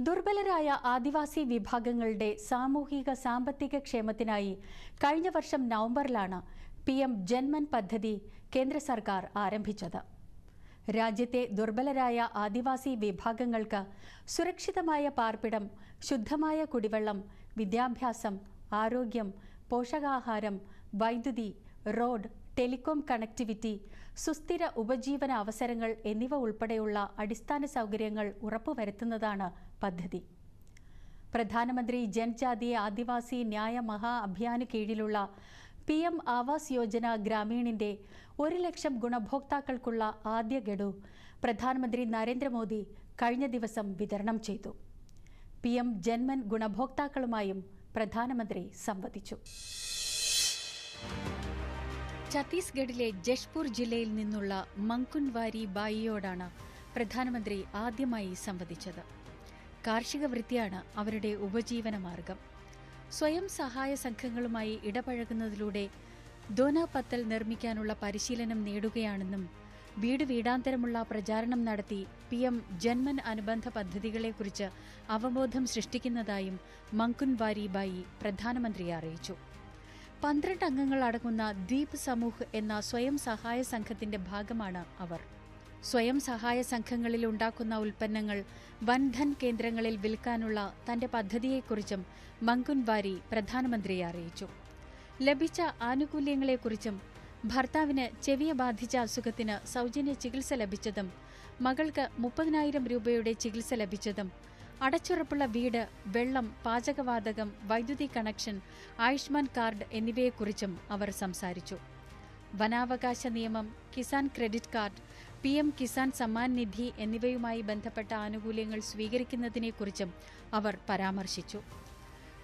ദുർബലരായ ആദിവാസി വിഭാഗങ്ങളുടെ സാമൂഹിക സാമ്പത്തിക ക്ഷേമത്തിനായി കഴിഞ്ഞ വർഷം നവംബറിലാണ് PM ജൻമൻ പദ്ധതി കേന്ദ്ര സർക്കാർ ആരംഭിച്ചത്. രാജ്യത്തെ ദുർബലരായ ആദിവാസി വിഭാഗങ്ങൾക്ക് സുരക്ഷിതമായ പാർപ്പിടം, ശുദ്ധമായ കുടിവെള്ളം, വിദ്യാഭ്യാസം, ആരോഗ്യം, പോഷകാഹാരം, വൈദ്യുതി, റോഡ്, ടെലികോം കണക്ടിവിറ്റി, സുസ്ഥിര ഉപജീവന അവസരങ്ങൾ എന്നിവ ഉൾപ്പെടെയുള്ള അടിസ്ഥാന സൗകര്യങ്ങൾ ഉറപ്പുവരുത്തുന്നതാണ് പദ്ധതി. പ്രധാനമന്ത്രി ജൻജാതീയ ആദിവാസി ന്യായ മഹാ അഭിയാന് കീഴിലുള്ള PM ആവാസ് യോജന ഗ്രാമീണിന്റെ 1 ലക്ഷം ഗുണഭോക്താക്കൾക്കുള്ള ആദ്യ ഗഡു പ്രധാനമന്ത്രി നരേന്ദ്രമോദി കഴിഞ്ഞ ദിവസം വിതരണം ചെയ്തു. PM ജൻമൻ ഗുണഭോക്താക്കളുമായും പ്രധാനമന്ത്രി സംവദിച്ചു. ഛത്തീസ്ഗഡിലെ ജഷ്പൂർ ജില്ലയിൽ നിന്നുള്ള മങ്കുൻവാരി ബായിയോടാണ് പ്രധാനമന്ത്രി ആദ്യമായി സംവദിച്ചത്. കാർഷിക വൃത്തിയാണ് അവരുടെ ഉപജീവന മാർഗം. സ്വയം സഹായ സംഘങ്ങളുമായി ഇടപഴകുന്നതിലൂടെ ദോനാപത്തൽ നിർമ്മിക്കാനുള്ള പരിശീലനം നേടുകയാണെന്നും വീട് വീടാന്തരമുള്ള പ്രചാരണം നടത്തി PM ജൻമൻ അനുബന്ധ പദ്ധതികളെക്കുറിച്ച് അവബോധം സൃഷ്ടിക്കുന്നതായും മങ്കുൻവാരി ബായി പ്രധാനമന്ത്രിയെ അറിയിച്ചു. 12 അംഗങ്ങൾ അടങ്ങുന്ന ദ്വീപ് സമൂഹ് എന്ന സ്വയം സഹായ സംഘത്തിന്റെ ഭാഗമാണ് അവർ. സ്വയം സഹായ സംഘങ്ങളിൽ ഉണ്ടാക്കുന്ന ഉൽപ്പന്നങ്ങൾ വൻധൻ കേന്ദ്രങ്ങളിൽ വിൽക്കാനുള്ള തന്റെ പദ്ധതിയെക്കുറിച്ചും മങ്കുൻവാരി പ്രധാനമന്ത്രിയെ അറിയിച്ചു. ലഭിച്ച ആനുകൂല്യങ്ങളെക്കുറിച്ചും ഭർത്താവിന് ചെവിയെ ബാധിച്ച അസുഖത്തിന് സൗജന്യ ചികിത്സ ലഭിച്ചതും, മകൾക്ക് 30,000 രൂപയുടെ ചികിത്സ ലഭിച്ചതും, അടച്ചുറപ്പുള്ള വീട്, വെള്ളം, പാചകവാതകം, വൈദ്യുതി കണക്ഷൻ, ആയുഷ്മാൻ കാർഡ് എന്നിവയെക്കുറിച്ചും അവർ സംസാരിച്ചു. വനാവകാശ നിയമം, Kisan credit card, PM Kisan Samman Nidhi എന്നിവയുമായി ബന്ധപ്പെട്ട ആനുകൂല്യങ്ങൾ സ്വീകരിക്കുന്നതിനെക്കുറിച്ചും അവർ പരാമർശിച്ചു.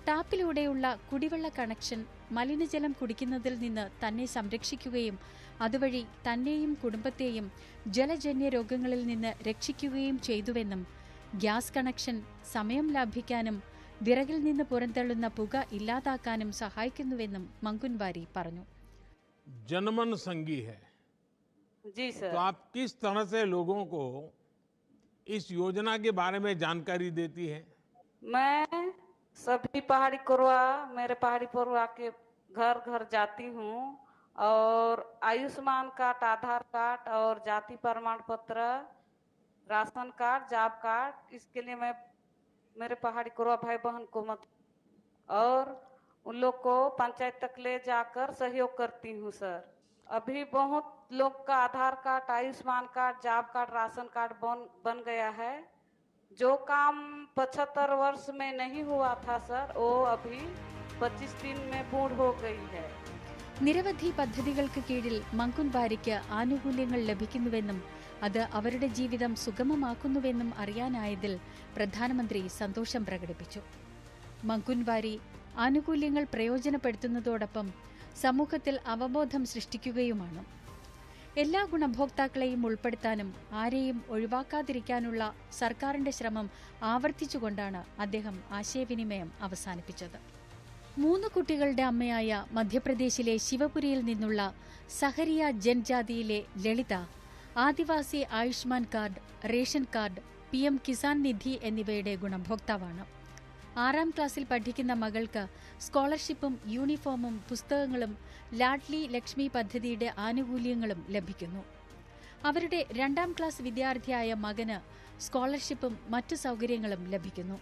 ടാപ്പിലൂടെയുള്ള കുടിവെള്ള കണക്ഷൻ മലിനജലം കുടിക്കുന്നതിൽ നിന്ന് തന്നെ സംരക്ഷിക്കുകയും അതുവഴി തന്നെയും കുടുംബത്തെയും ജലജന്യ രോഗങ്ങളിൽ നിന്ന് രക്ഷിക്കുകയും ചെയ്തുവെന്നും, ഗ്യാസ് കണക്ഷൻ സമയം ലാഭിക്കാനും വിറകിൽ നിന്ന് പുറന്തള്ളുന്ന പുക ഇല്ലാതാക്കാനും സഹായിക്കുന്നുവെന്നും മങ്കുൻവാരി പറഞ്ഞു. जनमन संगी है जी सर। तो आप किस तरह से लोगों को इस योजना के बारे में जानकारी देती है? मैं सभी पहाड़ी कोरवा, मेरे पहाड़ी कोरवा के घर घर जाती हूँ और आयुष्मान कार्ड, आधार कार्ड और जाति प्रमाण पत्र, राशन कार्ड, जॉब कार्ड, इसके लिए मैं मेरे पहाड़ी कोरवा भाई बहन को मत और उन लोग को पंचायत तक ले जाकर सहयोग करती हूँ सर। अभी बहुत लोग का Aadhaar card, Ayushman card, job card, ration card बन गया है। जो काम 75 वर्ष में नहीं हुआ था सर, वो अभी 25 दिन में पूर्ण हो गई है. നിരവധി പദ്ധതികൾക്ക് കീഴിൽ മങ്കുൻവാരിക്ക് ആനുകൂല്യങ്ങൾ ലഭിക്കുന്നുവെന്നും അത് അവരുടെ ജീവിതം സുഗമമാക്കുന്നുവെന്നും അറിയാനായതിൽ പ്രധാനമന്ത്രി സന്തോഷം പ്രകടിപ്പിച്ചു. മങ്കുൻവാരി ആനുകൂല്യങ്ങൾ പ്രയോജനപ്പെടുത്തുന്നതോടൊപ്പം സമൂഹത്തിൽ അവബോധം സൃഷ്ടിക്കുകയുമാണ്. എല്ലാ ഗുണഭോക്താക്കളെയും ഉൾപ്പെടുത്താനും ആരെയും ഒഴിവാക്കാതിരിക്കാനുള്ള സർക്കാരിന്റെ ശ്രമം ആവർത്തിച്ചുകൊണ്ടാണ് അദ്ദേഹം ആശയവിനിമയം അവസാനിപ്പിച്ചത്. 3 കുട്ടികളുടെ അമ്മയായ മധ്യപ്രദേശിലെ ശിവപുരിയിൽ നിന്നുള്ള സഹരിയ ജൻജാതിയിലെ Lalita Adivasi Ayushman card, ration card, PM Kisan Nidhi എന്നിവയുടെ ഗുണഭോക്താവാണ്. 6ാം ക്ലാസ്സിൽ പഠിക്കുന്ന മകൾക്ക് സ്കോളർഷിപ്പും യൂണിഫോമും പുസ്തകങ്ങളും ലാഡ്ലി ലക്ഷ്മി പദ്ധതിയുടെ ആനുകൂല്യങ്ങളും ലഭിക്കുന്നു. അവരുടെ 2ാം ക്ലാസ് വിദ്യാർത്ഥിയായ മകന് സ്കോളർഷിപ്പും മറ്റു സൗകര്യങ്ങളും ലഭിക്കുന്നു.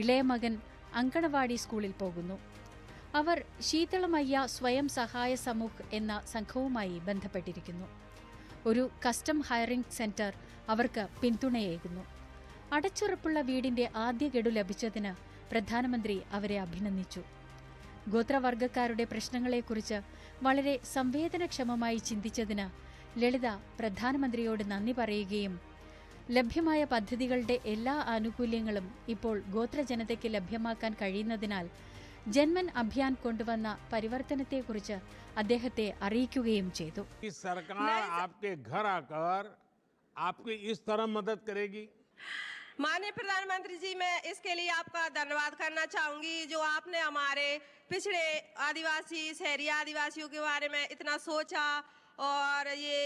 ഇളയ മകൻ അങ്കണവാടി സ്കൂളിൽ പോകുന്നു. അവർ ശീതളമയ്യ സ്വയം സഹായ സമൂഹ് എന്ന സംഘവുമായി ബന്ധപ്പെട്ടിരിക്കുന്നു. ഒരു കസ്റ്റം ഹയറിംഗ് സെന്റർ അവർക്ക് പിന്തുണയേകുന്നു. അടച്ചുറപ്പുള്ള വീടിന്റെ ആദ്യ ഗഡു ലഭിച്ചതിന് പ്രധാനമന്ത്രി അവരെ അഭിനന്ദിച്ചു. ഗോത്രവർഗക്കാരുടെ പ്രശ്നങ്ങളെക്കുറിച്ച് വളരെ സംവേദനക്ഷമമായി ചിന്തിച്ചതിന് ലളിത പ്രധാനമന്ത്രിയോട് നന്ദി പറയുകയും ലഭ്യമായ പദ്ധതികളുടെ എല്ലാ ആനുകൂല്യങ്ങളും ഇപ്പോൾ ഗോത്രജനതയ്ക്ക് ലഭ്യമാക്കാൻ കഴിയുന്നതിനാൽ ജൻമൻ അഭിയാൻ കൊണ്ടുവന്ന പരിവർത്തനത്തെക്കുറിച്ച് അദ്ദേഹത്തെ അറിയിക്കുകയും ചെയ്തു. सरकार आपके घर आकर आपकी इस तरह मदद करेगी? माननीय प्रधानमंत्री जी, मैं इसके लिए आपका धन्यवाद करना चाहूंगी जो आपने हमारे पिछड़े आदिवासी, शहरी आदिवासियों के बारे में इतना सोचा और ये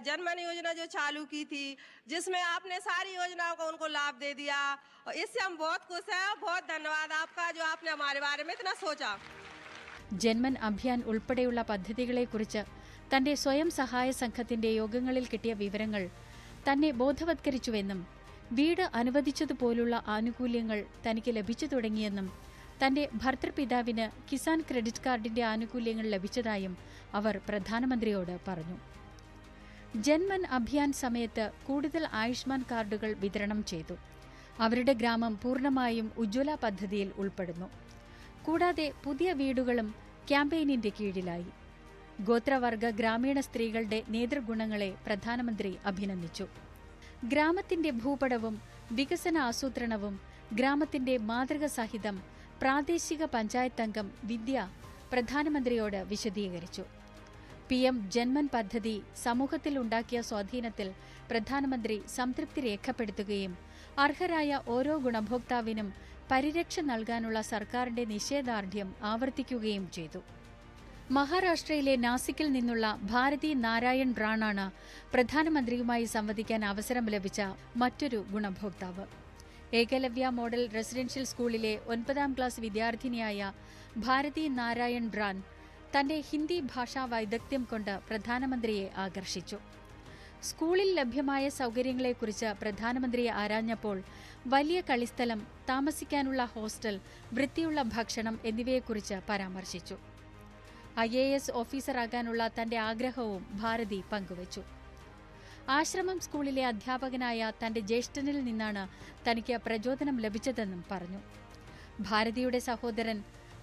जनमन योजना जो चालू की थी, जिसमें आपने सारी योजनाओं को उनको लाभ दे दिया, और इससे हम बहुत खुश हैं। बहुत धन्यवाद आपका जो आपने हमारे बारे में इतना सोचा। ജന്മൻ അഭിയാൻ ഉൾപ്പെടെയുള്ള പദ്ധതികളെക്കുറിച്ച് തന്റെ സ്വയം സഹായ സംഘത്തിന്റെ യോഗങ്ങളിൽ കിട്ടിയ വിവരങ്ങൾ തന്നെ ബോധവത്കരിച്ചുവെന്നും വീട് അനുവദിച്ചതുപോലുള്ള ആനുകൂല്യങ്ങൾ തനിക്ക് ലഭിച്ചു തുടങ്ങിയെന്നും തന്റെ ഭർത്തൃപിതാവിന് കിസാൻ ക്രെഡിറ്റ് കാർഡിന്റെ ആനുകൂല്യങ്ങൾ ലഭിച്ചതായും അവർ പ്രധാനമന്ത്രിയോട് പറഞ്ഞു. ജന്മൻ അഭിയാൻ സമയത്ത് കൂടുതൽ ആയുഷ്മാൻ കാർഡുകൾ വിതരണം ചെയ്തു. അവരുടെ ഗ്രാമം പൂർണ്ണമായും ഉജ്ജ്വല പദ്ധതിയിൽ ഉൾപ്പെടുന്നു. കൂടാതെ പുതിയ വീടുകളും ക്യാമ്പയിനിന്റെ കീഴിലായി. ഗോത്രവർഗ ഗ്രാമീണ സ്ത്രീകളുടെ നേതൃഗുണങ്ങളെ പ്രധാനമന്ത്രി അഭിനന്ദിച്ചു. ഗ്രാമത്തിന്റെ ഭൂപടവും വികസന ആസൂത്രണവും ഗ്രാമത്തിന്റെ മാതൃക സഹിതം പ്രാദേശിക പഞ്ചായത്ത് അംഗം വിദ്യ പ്രധാനമന്ത്രിയോട് വിശദീകരിച്ചു. PM ജന്മൻ പദ്ധതി സമൂഹത്തിൽ ഉണ്ടാക്കിയ സ്വാധീനത്തിൽ പ്രധാനമന്ത്രി സംതൃപ്തി രേഖപ്പെടുത്തുകയും അർഹരായ ഓരോ ഗുണഭോക്താവിനും പരിരക്ഷ നൽകാനുള്ള സർക്കാരിന്റെ നിശ്ചയദാർഢ്യം ആവർത്തിക്കുകയും ചെയ്തു. മഹാരാഷ്ട്രയിലെ നാസിക്കിൽ നിന്നുള്ള ഭാരതി നാരായൺ റാണാണ് പ്രധാനമന്ത്രിയുമായി സംവദിക്കാൻ അവസരം ലഭിച്ച മറ്റൊരു ഗുണഭോക്താവ്. ഏകലവ്യ മോഡൽ റെസിഡൻഷ്യൽ സ്കൂളിലെ 9ാം ക്ലാസ് വിദ്യാർത്ഥിനിയായ ഭാരതി നാരായൺ റാൻ തന്റെ ഹിന്ദി ഭാഷാ വൈദഗ്ധ്യം കൊണ്ട് പ്രധാനമന്ത്രിയെ ആകർഷിച്ചു. സ്കൂളിൽ ലഭ്യമായ സൗകര്യങ്ങളെക്കുറിച്ച് പ്രധാനമന്ത്രിയെ ആരാഞ്ഞപ്പോൾ വലിയ കളിസ്ഥലം, താമസിക്കാനുള്ള ഹോസ്റ്റൽ, വൃത്തിയുള്ള ഭക്ഷണം എന്നിവയെക്കുറിച്ച് പരാമർശിച്ചു. IAS ഓഫീസറാകാനുള്ള തന്റെ ആഗ്രഹവും ഭാരതി പങ്കുവച്ചു. ആശ്രമം സ്കൂളിലെ അധ്യാപകനായ തന്റെ ജ്യേഷ്ഠനിൽ നിന്നാണ് തനിക്ക് പ്രചോദനം ലഭിച്ചതെന്നും പറഞ്ഞു. ഭാരതിയുടെ സഹോദരൻ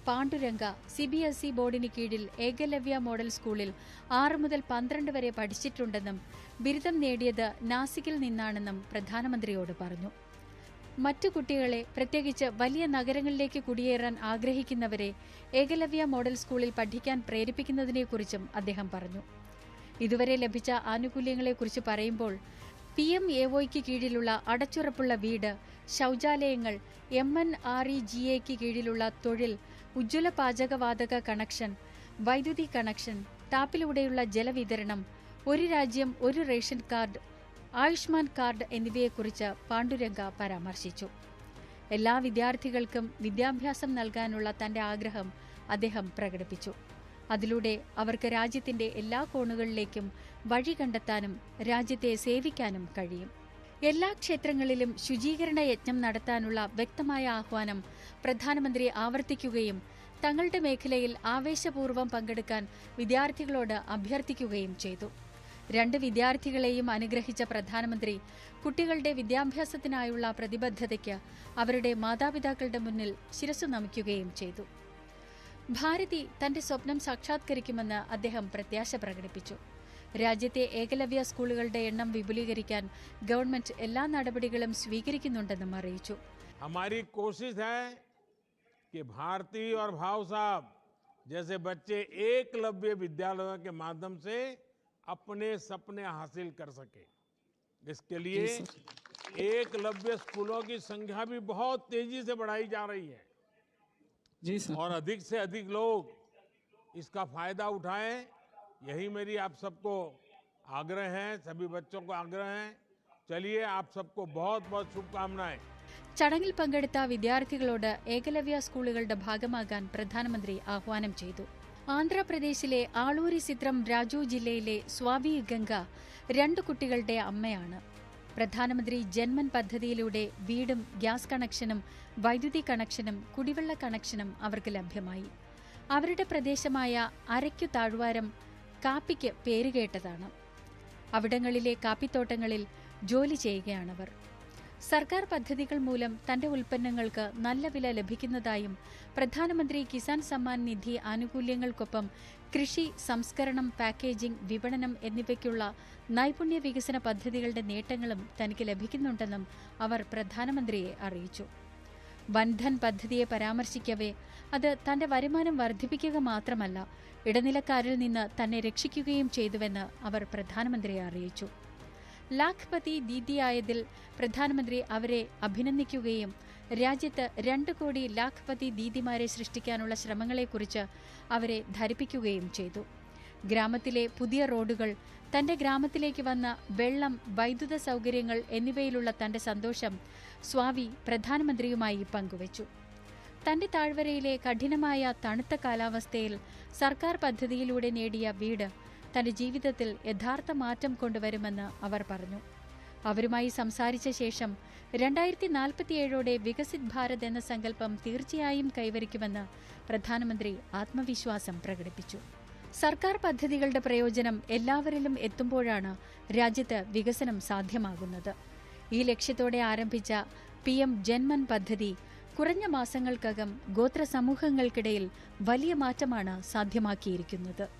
പാണ്ഡുരംഗ CBSE ബോർഡിന് കീഴിൽ ഏകലവ്യ മോഡൽ സ്കൂളിൽ 6 മുതൽ 12 വരെ പഠിച്ചിട്ടുണ്ടെന്നും ബിരുദം നേടിയത് നാസിക്കിൽ നിന്നാണെന്നും പ്രധാനമന്ത്രിയോട് പറഞ്ഞു. മറ്റു കുട്ടികളെ, പ്രത്യേകിച്ച് വലിയ നഗരങ്ങളിലേക്ക് കുടിയേറാൻ ആഗ്രഹിക്കുന്നവരെ ഏകലവ്യ മോഡൽ സ്കൂളിൽ പഠിക്കാൻ പ്രേരിപ്പിക്കുന്നതിനെക്കുറിച്ചും അദ്ദേഹം പറഞ്ഞു. ഇതുവരെ ലഭിച്ച ആനുകൂല്യങ്ങളെക്കുറിച്ച് പറയുമ്പോൾ PMAOയ്ക്ക് കീഴിലുള്ള അടച്ചുറപ്പുള്ള വീട്, ശൗചാലയങ്ങൾ, MNREGAയ്ക്ക് കീഴിലുള്ള തൊഴിൽ, ഉജ്ജ്വല പാചകവാതക കണക്ഷൻ, വൈദ്യുതി കണക്ഷൻ, ടാപ്പിലൂടെയുള്ള ജലവിതരണം, ഒരു രാജ്യം ഒരു റേഷൻ കാർഡ്, ആയുഷ്മാൻ കാർഡ് എന്നിവയെക്കുറിച്ച് പാണ്ഡുരംഗ പരാമർശിച്ചു. എല്ലാ വിദ്യാർത്ഥികൾക്കും വിദ്യാഭ്യാസം നൽകാനുള്ള തന്റെ ആഗ്രഹം അദ്ദേഹം പ്രകടിപ്പിച്ചു. അതിലൂടെ അവർക്ക് രാജ്യത്തിന്റെ എല്ലാ കോണുകളിലേക്കും വഴി കണ്ടെത്താനും രാജ്യത്തെ സേവിക്കാനും കഴിയും. എല്ലാ ക്ഷേത്രങ്ങളിലും ശുചീകരണ യജ്ഞം നടത്താനുള്ള വ്യക്തമായ ആഹ്വാനം പ്രധാനമന്ത്രി ആവർത്തിക്കുകയും തങ്ങളുടെ മേഖലയിൽ ആവേശപൂർവ്വം പങ്കെടുക്കാൻ വിദ്യാർത്ഥികളോട് അഭ്യർത്ഥിക്കുകയും ചെയ്തു. 2 വിദ്യാർത്ഥികളെയും അനുഗ്രഹിച്ച പ്രധാനമന്ത്രി കുട്ടികളുടെ വിദ്യാഭ്യാസത്തിനായുള്ള പ്രതിബദ്ധതയ്ക്ക് അവരുടെ മാതാപിതാക്കളുടെ മുന്നിൽ ശിരസ്സു നമിക്കുകയും ചെയ്തു. ഭാരതി തന്റെ സ്വപ്നം സാക്ഷാത്കരിക്കുമെന്ന് അദ്ദേഹം പ്രത്യാശ പ്രകടിപ്പിച്ചു. രാജ്യത്തെ ഏകലവ്യ സ്കൂളുകളുടെ എണ്ണം വിപുലീകരിക്കാൻ ഗവൺമെന്റ് എല്ലാ നടപടികളും സ്വീകരിക്കുന്നുണ്ടെന്നും അറിയിച്ചു. हमारी कोशिश है कि भारती और भाव साहब जैसे बच्चे एकलव्य विद्यालयों के माध्यम से अपने सपने हासिल कर सके. इसके लिए एकलव्य स्कूलों की संख्या भी बहुत तेजी से बढ़ाई जा रही है जी सर। और अधिक से अधिक लोग इसका फायदा उठाएं, यही मेरी आप सबको आग्रह है, सभी बच्चों को आग्रह है. चलिए, आप सबको बहुत बहुत शुभकामनाएं. ചടങ്ങിൽ പങ്കെടുത്ത വിദ്യാർത്ഥികളോട് ഏകലവ്യ സ്കൂളുകളുടെ ഭാഗമാകാൻ പ്രധാനമന്ത്രി ആഹ്വാനം ചെയ്തു. ആന്ധ്രാപ്രദേശിലെ ആളൂരി സിത്രം രാജു ജില്ലയിലെ സ്വാമി ഗംഗ 2 കുട്ടികളുടെ അമ്മയാണ്. പ്രധാനമന്ത്രി ജന്മൻ പദ്ധതിയിലൂടെ വീടും ഗ്യാസ് കണക്ഷനും വൈദ്യുതി കണക്ഷനും കുടിവെള്ള കണക്ഷനും അവർക്ക് ലഭ്യമായി. അവരുടെ പ്രദേശമായ അരയ്ക്കു താഴ്വാരം കാപ്പിക്ക് പേരുകേട്ടതാണ്. അവിടങ്ങളിലെ കാപ്പിത്തോട്ടങ്ങളിൽ ജോലി ചെയ്യുകയാണവർ. സർക്കാർ പദ്ധതികൾ മൂലം തന്റെ ഉൽപ്പന്നങ്ങൾക്ക് നല്ല വില ലഭിക്കുന്നതായും പ്രധാനമന്ത്രി കിസാൻ സമ്മാൻ നിധി ആനുകൂല്യങ്ങൾക്കൊപ്പം കൃഷി, സംസ്കരണം, പാക്കേജിംഗ്, വിപണനം എന്നിവയ്ക്കുള്ള നൈപുണ്യ വികസന പദ്ധതികളുടെ നേട്ടങ്ങളും തനിക്ക് ലഭിക്കുന്നുണ്ടെന്നും അവർ പ്രധാനമന്ത്രിയെ അറിയിച്ചു. വൻധൻ പദ്ധതിയെ പരാമർശിക്കവേ അത് തന്റെ വരുമാനം വർദ്ധിപ്പിക്കുക മാത്രമല്ല, ഇടനിലക്കാരിൽ നിന്ന് തന്നെ രക്ഷിക്കുകയും ചെയ്തുവെന്ന് അവർ പ്രധാനമന്ത്രിയെ അറിയിച്ചു. ലാഖ്പതി ദീദിയായതിൽ പ്രധാനമന്ത്രി അവരെ അഭിനന്ദിക്കുകയും രാജ്യത്ത് 2 കോടി ലാഖ്പതി ദീദിമാരെ സൃഷ്ടിക്കാനുള്ള ശ്രമങ്ങളെക്കുറിച്ച് അവരെ ധരിപ്പിക്കുകയും ചെയ്തു. ഗ്രാമത്തിലെ പുതിയ റോഡുകൾ, തന്റെ ഗ്രാമത്തിലേക്ക് വന്ന വെള്ളം, വൈദ്യുത സൗകര്യങ്ങൾ എന്നിവയിലുള്ള തന്റെ സന്തോഷം സ്വാമി പ്രധാനമന്ത്രിയുമായി പങ്കുവച്ചു. തന്റെ താഴ്വരയിലെ കഠിനമായ തണുത്ത കാലാവസ്ഥയിൽ സർക്കാർ പദ്ധതിയിലൂടെ നേടിയ വീട് തന്റെ ജീവിതത്തിൽ യഥാർത്ഥ മാറ്റം കൊണ്ടുവരുമെന്ന് അവർ പറഞ്ഞു. അവരുമായി സംസാരിച്ച ശേഷം 2047 വികസിത് ഭാരത് എന്ന സങ്കല്പം തീർച്ചയായും കൈവരിക്കുമെന്ന് പ്രധാനമന്ത്രി ആത്മവിശ്വാസം പ്രകടിപ്പിച്ചു. സർക്കാർ പദ്ധതികളുടെ പ്രയോജനം എല്ലാവരിലും എത്തുമ്പോഴാണ് രാജ്യത്ത് വികസനം സാധ്യമാകുന്നത്. ഈ ലക്ഷ്യത്തോടെ ആരംഭിച്ച PM ജൻമൻ പദ്ധതി കുറഞ്ഞ മാസങ്ങൾക്കകം ഗോത്ര സമൂഹങ്ങൾക്കിടയിൽ വലിയ മാറ്റമാണ് സാധ്യമാക്കിയിരിക്കുന്നത്.